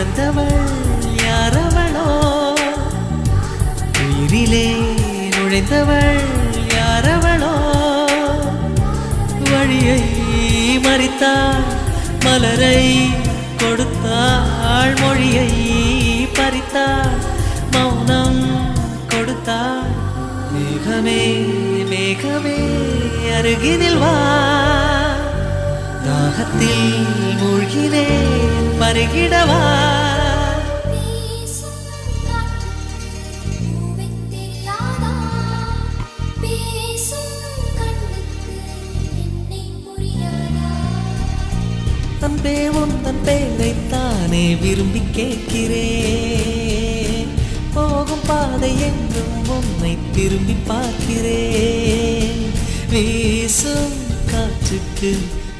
பிறந்தவள் யாரவளோ உயிரிலே நுழைந்தவள் யாரவளோ வழியை மறித்தாள் மலரை கொடுத்தாள் மொழியை பறித்தாள் மௌனம் கொடுத்தாள் மேகமே மேகமே அருகினில் வா தாகத்தில் மூழ்கினேன் பருகிடவா அன்பே உந்தன் பேரைத்தானே விரும்பி கேட்கிறேன் போகும் பாதை எங்கும் உன்னை திரும்பி பார்க்கிறேன் வீசும் காற்றுக்கு